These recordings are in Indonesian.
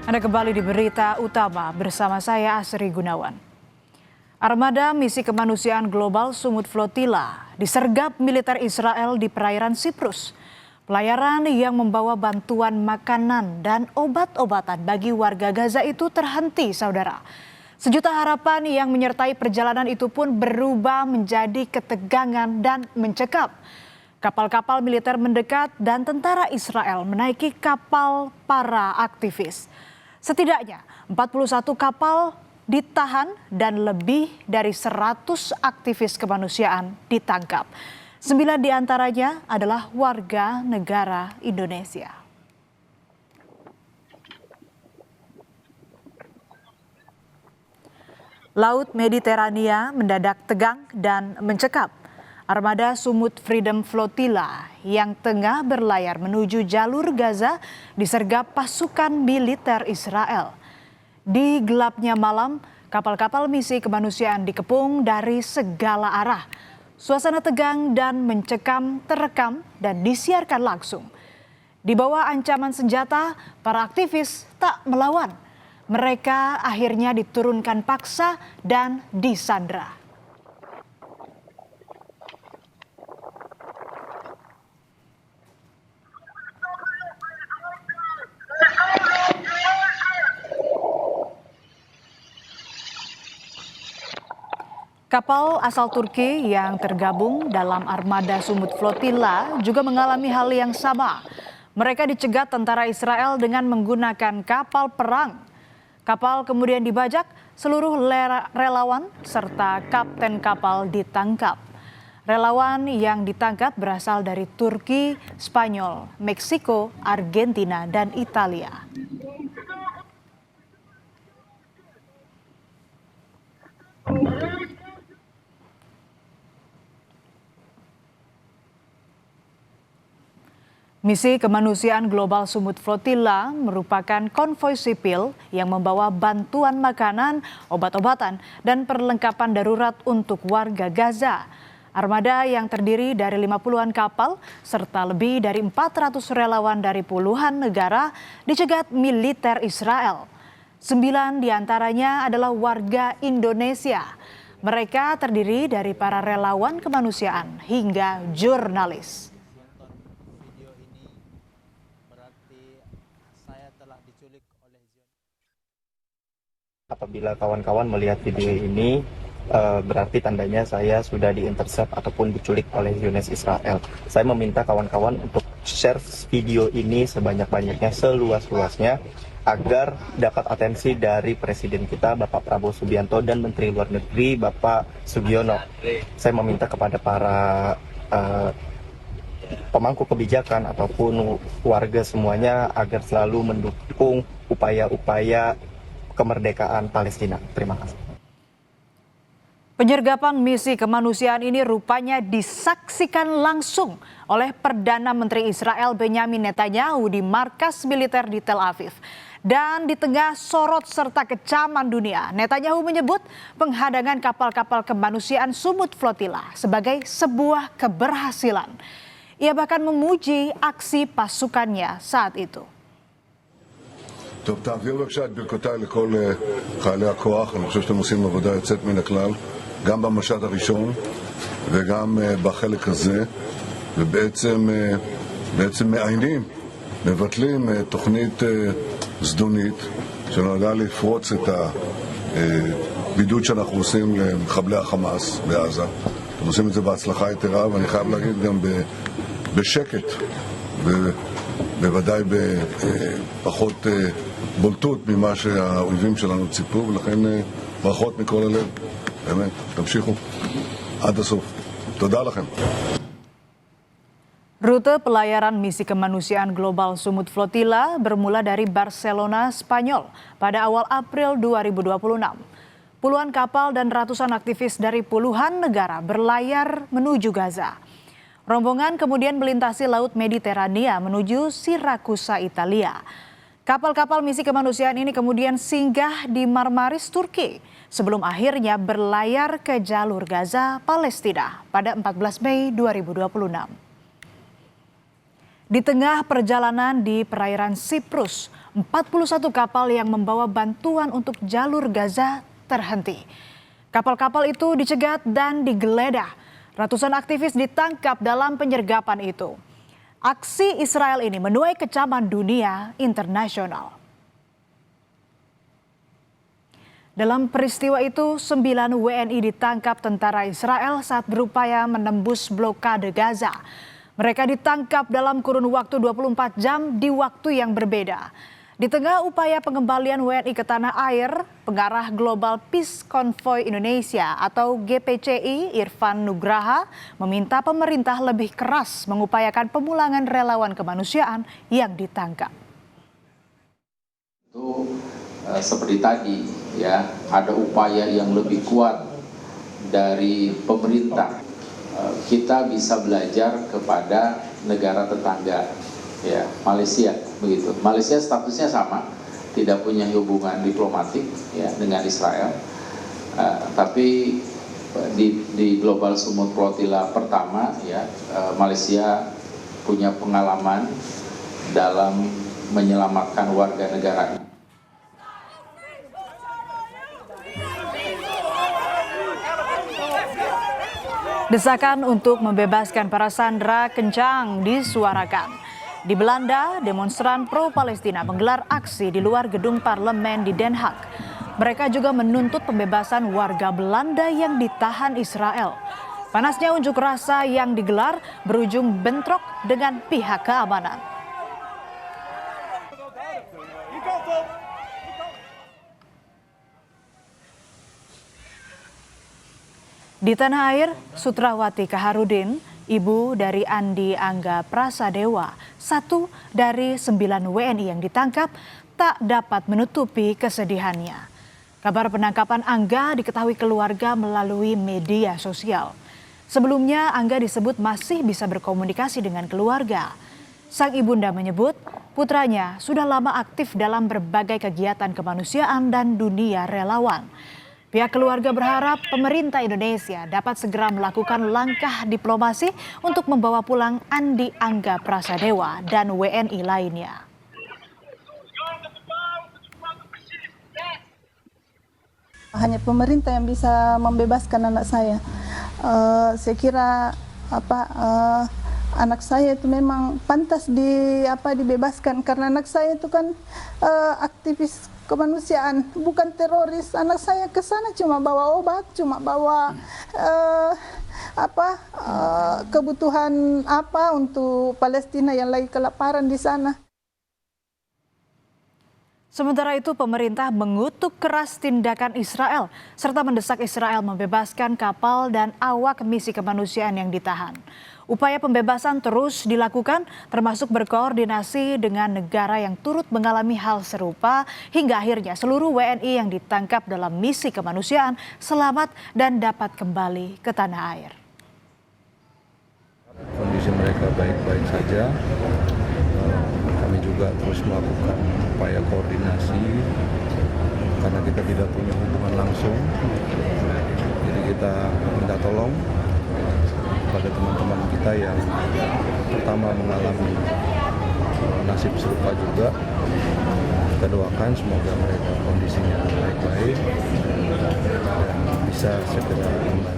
Anda kembali di Berita Utama bersama saya Asri Gunawan. Armada misi kemanusiaan global Sumut Flotilla disergap militer Israel di perairan Siprus. Pelayaran yang membawa bantuan makanan dan obat-obatan bagi warga Gaza itu terhenti, saudara. Sejuta harapan yang menyertai perjalanan itu pun berubah menjadi ketegangan dan mencekam. Kapal-kapal militer mendekat dan tentara Israel menaiki kapal para aktivis. Setidaknya 41 kapal ditahan dan lebih dari 100 aktivis kemanusiaan ditangkap. 9 diantaranya adalah warga negara Indonesia. Laut Mediterania mendadak tegang dan mencekam. Armada Sumut Freedom Flotilla yang tengah berlayar menuju jalur Gaza disergap pasukan militer Israel. Di gelapnya malam, kapal-kapal misi kemanusiaan dikepung dari segala arah. Suasana tegang dan mencekam terekam dan disiarkan langsung. Di bawah ancaman senjata, para aktivis tak melawan. Mereka akhirnya diturunkan paksa dan disandra. Kapal asal Turki yang tergabung dalam armada Sumut Flotilla juga mengalami hal yang sama. Mereka dicegat tentara Israel dengan menggunakan kapal perang. Kapal kemudian dibajak, seluruh relawan serta kapten kapal ditangkap. Relawan yang ditangkap berasal dari Turki, Spanyol, Meksiko, Argentina, dan Italia. Misi kemanusiaan global Sumut Flotilla merupakan konvoi sipil yang membawa bantuan makanan, obat-obatan, dan perlengkapan darurat untuk warga Gaza. Armada yang terdiri dari 50-an kapal serta lebih dari 400 relawan dari puluhan negara dicegat militer Israel. 9 diantaranya adalah warga Indonesia. Mereka terdiri dari para relawan kemanusiaan hingga jurnalis. Apabila kawan-kawan melihat video ini, berarti tandanya saya sudah diintercept ataupun diculik oleh Zionis Israel. Saya meminta kawan-kawan untuk share video ini sebanyak-banyaknya, seluas-luasnya, agar dapat atensi dari Presiden kita, Bapak Prabowo Subianto, dan Menteri Luar Negeri, Bapak Sugiono. Saya meminta kepada para pemangku kebijakan ataupun warga semuanya agar selalu mendukung upaya-upaya kemerdekaan Palestina. Terima kasih. Penyergapan misi kemanusiaan ini rupanya disaksikan langsung oleh Perdana Menteri Israel Benyamin Netanyahu di markas militer di Tel Aviv. Dan di tengah sorot serta kecaman dunia, Netanyahu menyebut penghadangan kapal-kapal kemanusiaan Sumut Flotilla sebagai sebuah keberhasilan. Ia bahkan memuji aksi pasukannya saat itu. טוב, תעביר בבקשה את ברכותיי לכל חיילי הכוח. אני חושב שאתם עושים עבודה יוצאת מן הכלל, גם במשט הראשון וגם בחלק הזה, ובעצם מעיינים, מבטלים תוכנית זדונית שנועדה לפרוץ את הבידוד שאנחנו עושים למחבלי החמאס בעזה. אתם עושים את זה בהצלחה יתרה, ואני חייב להגיד גם בשקט ובוודאי בפחות בולטות ממה שהאויבים שלנו ציפו, ולכן ברכות מכל הלב. באמת, תמשיכו עד הסוף. תודה לכם. Rute pelayaran misi kemanusiaan global Sumut Flotilla bermula dari Barcelona, Spanyol pada awal April 2026. Puluhan kapal dan ratusan aktivis dari puluhan negara berlayar menuju Gaza. Rombongan kemudian melintasi Laut Mediterania menuju Sirakusa, Italia. Kapal-kapal misi kemanusiaan ini kemudian singgah di Marmaris, Turki, sebelum akhirnya berlayar ke jalur Gaza, Palestina pada 14 Mei 2026. Di tengah perjalanan di perairan Siprus, 41 kapal yang membawa bantuan untuk jalur Gaza terhenti. Kapal-kapal itu dicegat dan digeledah. Ratusan aktivis ditangkap dalam penyergapan itu. Aksi Israel ini menuai kecaman dunia internasional. Dalam peristiwa itu, 9 WNI ditangkap tentara Israel saat berupaya menembus blokade Gaza. Mereka ditangkap dalam kurun waktu 24 jam di waktu yang berbeda. Di tengah upaya pengembalian WNI ke tanah air, pengarah Global Peace Convoy Indonesia atau GPCI Irfan Nugraha meminta pemerintah lebih keras mengupayakan pemulangan relawan kemanusiaan yang ditangkap. Itu seperti tadi ya, ada upaya yang lebih kuat dari pemerintah. Kita bisa belajar kepada negara tetangga ya, Malaysia begitu. Malaysia statusnya sama, tidak punya hubungan diplomatik ya dengan Israel. Tapi di Global Sumut Flotilla pertama ya, Malaysia punya pengalaman dalam menyelamatkan warga negaranya. Desakan untuk membebaskan para sandera kencang disuarakan. Di Belanda, demonstran pro-Palestina menggelar aksi di luar gedung parlemen di Den Haag. Mereka juga menuntut pembebasan warga Belanda yang ditahan Israel. Panasnya unjuk rasa yang digelar berujung bentrok dengan pihak keamanan. Di tanah air, Sutrawati Kaharudin, ibu dari Andi Angga Prasadewa, satu dari 9 WNI yang ditangkap, tak dapat menutupi kesedihannya. Kabar penangkapan Angga diketahui keluarga melalui media sosial. Sebelumnya, Angga disebut masih bisa berkomunikasi dengan keluarga. Sang ibunda menyebut putranya sudah lama aktif dalam berbagai kegiatan kemanusiaan dan dunia relawan. Pihak keluarga berharap pemerintah Indonesia dapat segera melakukan langkah diplomasi untuk membawa pulang Andi Angga Prasadewa dan WNI lainnya. Hanya pemerintah yang bisa membebaskan anak saya. Saya kira anak saya itu memang pantas dibebaskan karena anak saya itu kan aktivis kemanusiaan, bukan teroris. Anak saya ke sana cuma bawa obat, cuma bawa kebutuhan untuk Palestina yang lagi kelaparan di sana. Sementara itu, pemerintah mengutuk keras tindakan Israel serta mendesak Israel membebaskan kapal dan awak misi kemanusiaan yang ditahan. Upaya pembebasan terus dilakukan, termasuk berkoordinasi dengan negara yang turut mengalami hal serupa, hingga akhirnya seluruh WNI yang ditangkap dalam misi kemanusiaan selamat dan dapat kembali ke tanah air. Kondisi mereka baik-baik saja. Kami juga terus melakukan upaya koordinasi karena kita tidak punya hubungan langsung. Jadi kita minta tolong pada teman-teman kita yang pertama mengalami nasib serupa juga. Kita doakan semoga mereka kondisinya baik-baik dan bisa segera kembali.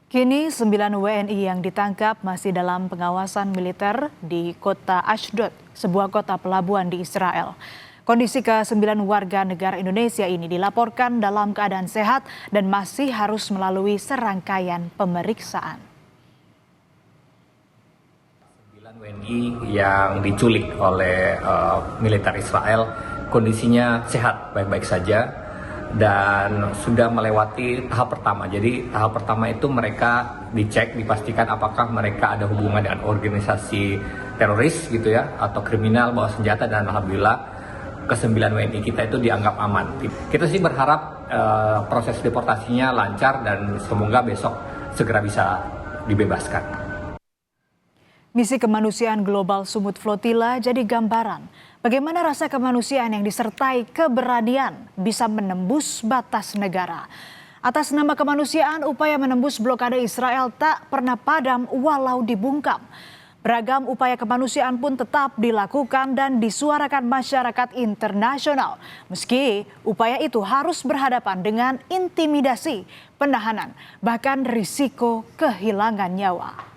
Kini 9 WNI yang ditangkap masih dalam pengawasan militer di kota Ashdod, sebuah kota pelabuhan di Israel. Kondisi ke-9 warga negara Indonesia ini dilaporkan dalam keadaan sehat dan masih harus melalui serangkaian pemeriksaan. 9 WNI yang diculik oleh militer Israel kondisinya sehat, baik-baik saja dan sudah melewati tahap pertama. Jadi tahap pertama itu mereka dicek, dipastikan apakah mereka ada hubungan dengan organisasi teroris gitu ya, atau kriminal bawa senjata, dan alhamdulillah ke-9 WNI kita itu dianggap aman. Kita sih berharap proses deportasinya lancar dan semoga besok segera bisa dibebaskan. Misi kemanusiaan Global Sumut Flotilla jadi gambaran bagaimana rasa kemanusiaan yang disertai keberanian bisa menembus batas negara. Atas nama kemanusiaan, upaya menembus blokade Israel tak pernah padam walau dibungkam. Beragam upaya kemanusiaan pun tetap dilakukan dan disuarakan masyarakat internasional. Meski upaya itu harus berhadapan dengan intimidasi, penahanan, bahkan risiko kehilangan nyawa.